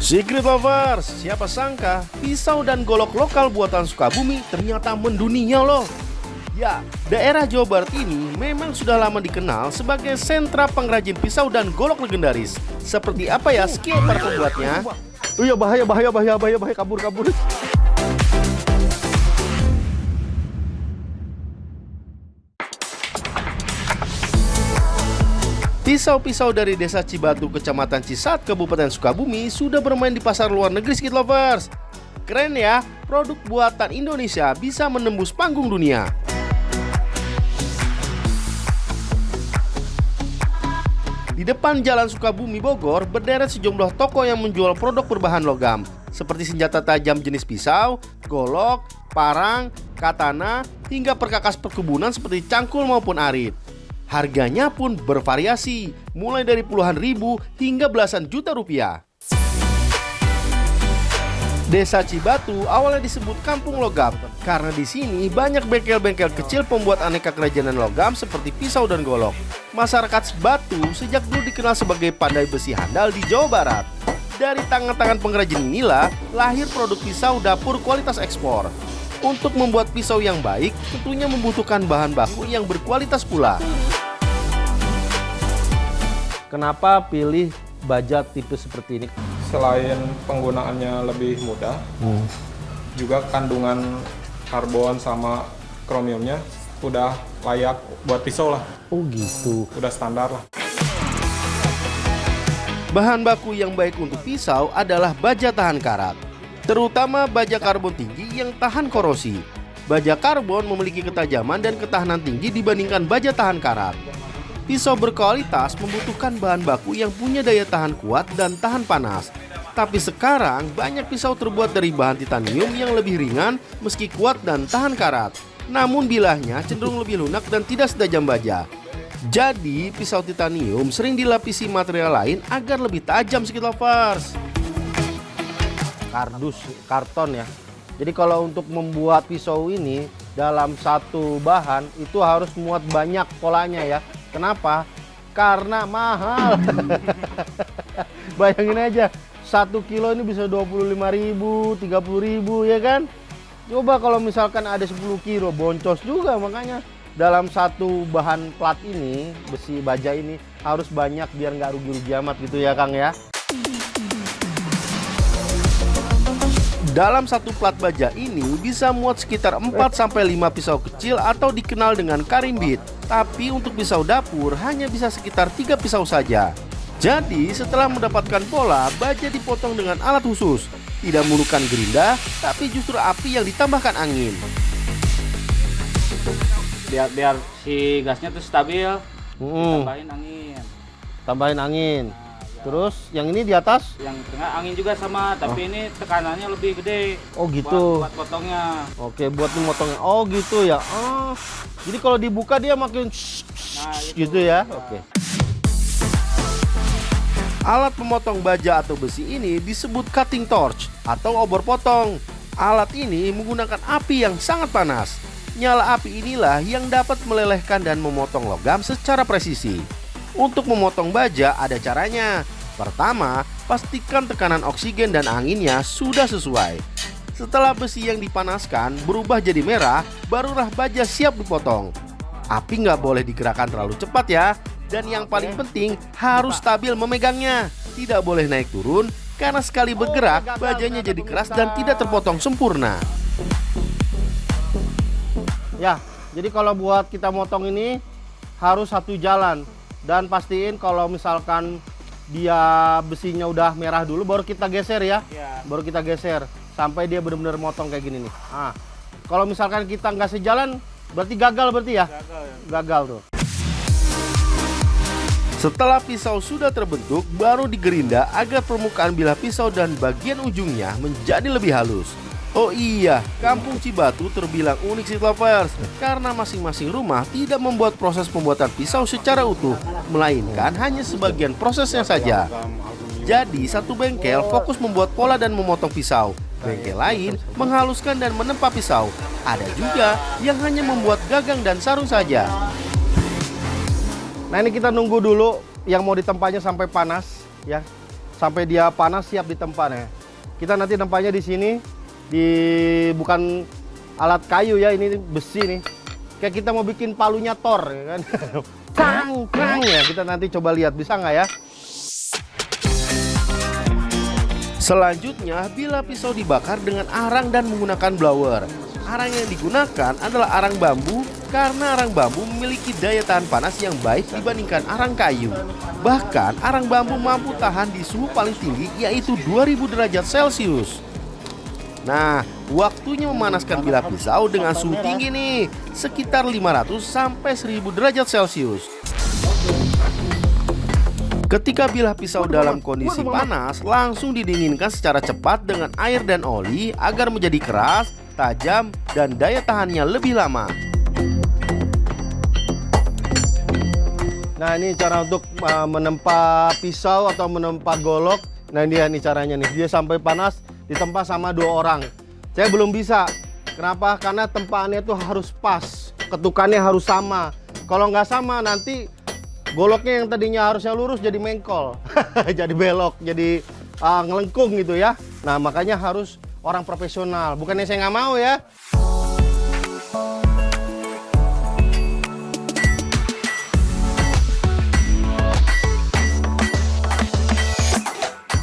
Secret lovers, siapa sangka pisau dan golok lokal buatan Sukabumi ternyata mendunia loh. Ya, daerah Jawa Barat ini memang sudah lama dikenal sebagai sentra pengrajin pisau dan golok legendaris. Seperti apa ya skill para pembuatnya? Oh iya, bahaya, kabur. Pisau-pisau dari Desa Cibatu, Kecamatan Cisat, Kabupaten Sukabumi sudah bermain di pasar luar negeri, Skit Lovers. Keren ya, produk buatan Indonesia bisa menembus panggung dunia. Di depan Jalan Sukabumi, Bogor, berderet sejumlah toko yang menjual produk berbahan logam, seperti senjata tajam jenis pisau, golok, parang, katana, hingga perkakas perkebunan seperti cangkul maupun arit. Harganya pun bervariasi, mulai dari puluhan ribu hingga belasan juta rupiah. Desa Cibatu awalnya disebut Kampung Logam karena di sini banyak bengkel-bengkel kecil pembuat aneka kerajinan logam seperti pisau dan golok. Masyarakat Cibatu sejak dulu dikenal sebagai pandai besi handal di Jawa Barat. Dari tangan-tangan pengrajin inilah lahir produk pisau dapur kualitas ekspor. Untuk membuat pisau yang baik, tentunya membutuhkan bahan baku yang berkualitas pula. Kenapa pilih baja tipe seperti ini? Selain penggunaannya lebih mudah, juga kandungan karbon sama kromiumnya udah layak buat pisau lah. Oh gitu. Udah standar lah. Bahan baku yang baik untuk pisau adalah baja tahan karat, terutama baja karbon tinggi yang tahan korosi. Baja karbon memiliki ketajaman dan ketahanan tinggi dibandingkan baja tahan karat. Pisau berkualitas membutuhkan bahan baku yang punya daya tahan kuat dan tahan panas. Tapi sekarang banyak pisau terbuat dari bahan titanium yang lebih ringan meski kuat dan tahan karat. Namun bilahnya cenderung lebih lunak dan tidak setajam baja. Jadi pisau titanium sering dilapisi material lain agar lebih tajam, Skit Lovers. Kardus, karton ya. Jadi kalau untuk membuat pisau ini dalam satu bahan itu harus muat banyak polanya ya. Kenapa? Karena mahal. Bayangin aja, 1 kilo ini bisa 25.000, 30.000 ya kan? Coba kalau misalkan ada 10 kilo, boncos juga. Makanya dalam satu bahan plat ini, besi baja ini harus banyak biar nggak rugi-rugi amat gitu ya Kang ya. Dalam satu plat baja ini bisa muat sekitar 4-5 pisau kecil atau dikenal dengan karimbit. Tapi untuk pisau dapur hanya bisa sekitar 3 pisau saja. Jadi setelah mendapatkan pola, baja dipotong dengan alat khusus. Tidak menggunakan gerinda, tapi justru api yang ditambahkan angin. Biar si gasnya tuh stabil, tambahin angin. Tambahin angin. Nah, ya. Terus yang ini di atas? Yang tengah angin juga sama, tapi ini tekanannya lebih gede. Oh gitu. Buat potongnya. Oke, buat memotongnya. Oh gitu ya. Oh, jadi kalau dibuka dia makin gitu ya. Oke. Alat pemotong baja atau besi ini disebut cutting torch atau obor potong. Alat ini menggunakan api yang sangat panas. Nyala api inilah yang dapat melelehkan dan memotong logam secara presisi. Untuk memotong baja ada caranya. Pertama, pastikan tekanan oksigen dan anginnya sudah sesuai. Setelah besi yang dipanaskan berubah jadi merah, barulah baja siap dipotong. Api nggak boleh digerakkan terlalu cepat ya. Dan yang paling penting harus stabil memegangnya. Tidak boleh naik turun karena sekali bergerak bajanya jadi keras dan tidak terpotong sempurna. Ya, jadi kalau buat kita motong ini harus satu jalan. Dan pastiin kalau misalkan dia besinya udah merah dulu baru kita geser ya. Baru kita geser sampai dia benar-benar motong kayak gini nih. Nah, kalau misalkan kita nggak sejalan berarti gagal berarti ya? Gagal tuh. Setelah pisau sudah terbentuk, baru digerinda agar permukaan bilah pisau dan bagian ujungnya menjadi lebih halus. Oh iya, Kampung Cibatu terbilang unik, Skit Lovers, karena masing-masing rumah tidak membuat proses pembuatan pisau secara utuh, melainkan hanya sebagian prosesnya saja. Jadi satu bengkel fokus membuat pola dan memotong pisau, bengkel lain menghaluskan dan menempa pisau. Ada juga yang hanya membuat gagang dan sarung saja. Nah ini kita nunggu dulu yang mau ditempanya sampai panas ya. sampai dia panas siap ditempa nih. Kita nanti tempanya di sini, bukan alat kayu ya, ini besi nih. Kayak kita mau bikin palunya Thor ya kan. Krang ya, kita nanti coba lihat bisa nggak ya. Selanjutnya, bilah pisau dibakar dengan arang dan menggunakan blower. Arang yang digunakan adalah arang bambu karena arang bambu memiliki daya tahan panas yang baik dibandingkan arang kayu. Bahkan arang bambu mampu tahan di suhu paling tinggi yaitu 2000 derajat Celcius. Nah, waktunya memanaskan bilah pisau dengan suhu tinggi nih, sekitar 500 sampai 1000 derajat Celcius. Ketika bilah pisau dalam kondisi panas, langsung didinginkan secara cepat dengan air dan oli agar menjadi keras, tajam, dan daya tahannya lebih lama. Nah, ini cara untuk menempa pisau atau menempa golok. Nah, ini caranya nih. Dia sampai panas ditempa sama 2 orang. Saya belum bisa. Kenapa? Karena tempaannya itu harus pas. Ketukannya harus sama. Kalau nggak sama nanti goloknya yang tadinya harusnya lurus jadi mengkol. Jadi belok, jadi ngelengkung gitu ya. Nah, makanya harus orang profesional. Bukannya saya nggak mau ya.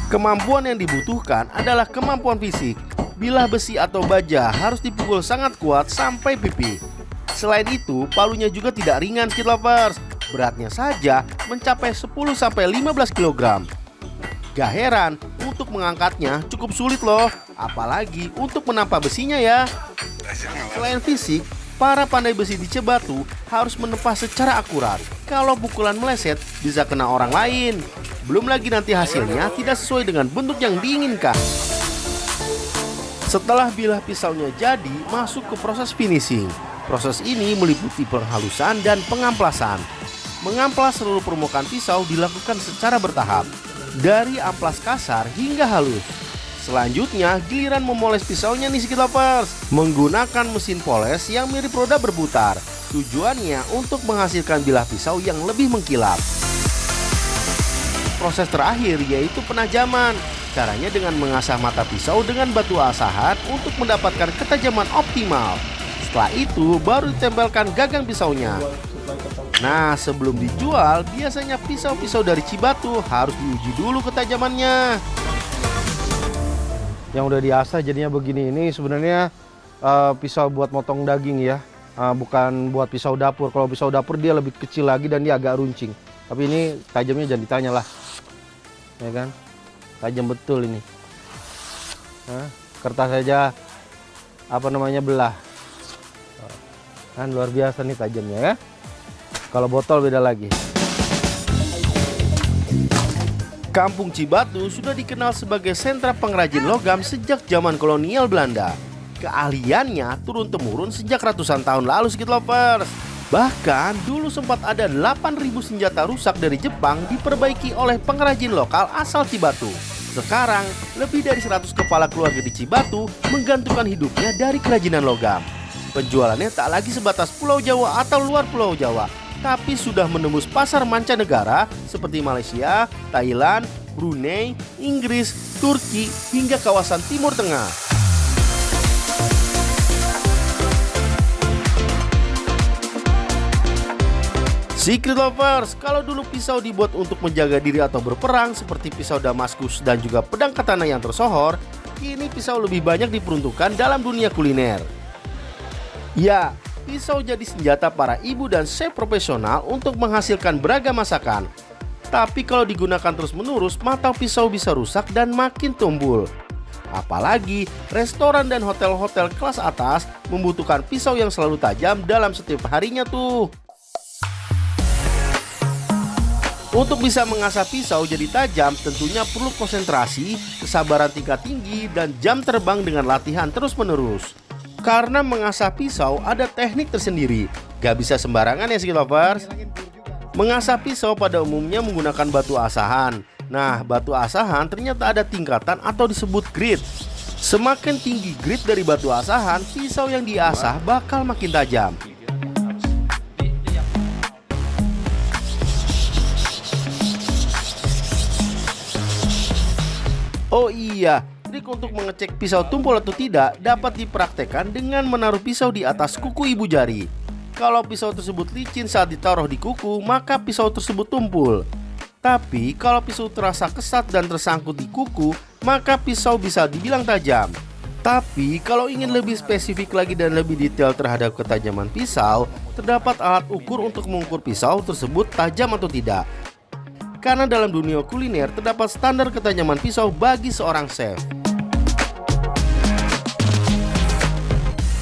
Kemampuan yang dibutuhkan adalah kemampuan fisik. Bilah besi atau baja harus dipukul sangat kuat sampai pipih. Selain itu, palunya juga tidak ringan skid lovers. Beratnya saja mencapai 10-15 kg. Gak heran, untuk mengangkatnya cukup sulit loh. Apalagi untuk menampa besinya ya. Selain fisik, para pandai besi di Cibatu harus menempa secara akurat. Kalau pukulan meleset, bisa kena orang lain. Belum lagi nanti hasilnya tidak sesuai dengan bentuk yang diinginkan. Setelah bilah pisaunya jadi, masuk ke proses finishing. Proses ini meliputi penghalusan dan pengamplasan. Mengamplas seluruh permukaan pisau dilakukan secara bertahap, dari amplas kasar hingga halus. Selanjutnya, giliran memoles pisaunya nih skid lovers, menggunakan mesin poles yang mirip roda berputar. Tujuannya untuk menghasilkan bilah pisau yang lebih mengkilap. Proses terakhir yaitu penajaman. Caranya dengan mengasah mata pisau dengan batu asahan untuk mendapatkan ketajaman optimal. Setelah itu baru ditempelkan gagang pisaunya. Nah, sebelum dijual, biasanya pisau-pisau dari Cibatu harus diuji dulu ketajamannya. Yang udah diasah jadinya begini. Ini sebenarnya pisau buat motong daging ya, bukan buat pisau dapur. Kalau pisau dapur dia lebih kecil lagi dan dia agak runcing. Tapi ini tajamnya jangan ditanya lah, ya kan? Tajam betul ini. Kertas saja belah. Kan luar biasa nih tajamnya ya. Kalau botol beda lagi. Kampung Cibatu sudah dikenal sebagai sentra pengrajin logam sejak zaman kolonial Belanda. Keahliannya turun-temurun sejak ratusan tahun lalu skid lovers. Bahkan dulu sempat ada 8.000 senjata rusak dari Jepang diperbaiki oleh pengrajin lokal asal Cibatu. Sekarang lebih dari 100 kepala keluarga di Cibatu menggantungkan hidupnya dari kerajinan logam. Penjualannya tak lagi sebatas Pulau Jawa atau luar Pulau Jawa, tapi sudah menembus pasar mancanegara seperti Malaysia, Thailand, Brunei, Inggris, Turki, hingga kawasan Timur Tengah. Skid lovers, kalau dulu pisau dibuat untuk menjaga diri atau berperang seperti pisau Damaskus dan juga pedang katana yang tersohor, kini pisau lebih banyak diperuntukkan dalam dunia kuliner. Ya, pisau jadi senjata para ibu dan chef profesional untuk menghasilkan beragam masakan. Tapi kalau digunakan terus-menerus, mata pisau bisa rusak dan makin tumbul. Apalagi restoran dan hotel-hotel kelas atas membutuhkan pisau yang selalu tajam dalam setiap harinya tuh. Untuk bisa mengasah pisau jadi tajam tentunya perlu konsentrasi, kesabaran tingkat tinggi, dan jam terbang dengan latihan terus-menerus. Karena mengasah pisau ada teknik tersendiri, gak bisa sembarangan ya skid lovers. Mengasah pisau pada umumnya menggunakan batu asahan. Nah, batu asahan ternyata ada tingkatan atau disebut grit. Semakin tinggi grit dari batu asahan, pisau yang diasah bakal makin tajam. Oh iya, trik untuk mengecek pisau tumpul atau tidak dapat dipraktekkan dengan menaruh pisau di atas kuku ibu jari. Kalau pisau tersebut licin saat ditaruh di kuku, maka pisau tersebut tumpul. Tapi kalau pisau terasa kesat dan tersangkut di kuku, maka pisau bisa dibilang tajam. Tapi kalau ingin lebih spesifik lagi dan lebih detail terhadap ketajaman pisau, terdapat alat ukur untuk mengukur pisau tersebut tajam atau tidak. Karena dalam dunia kuliner terdapat standar ketajaman pisau bagi seorang chef.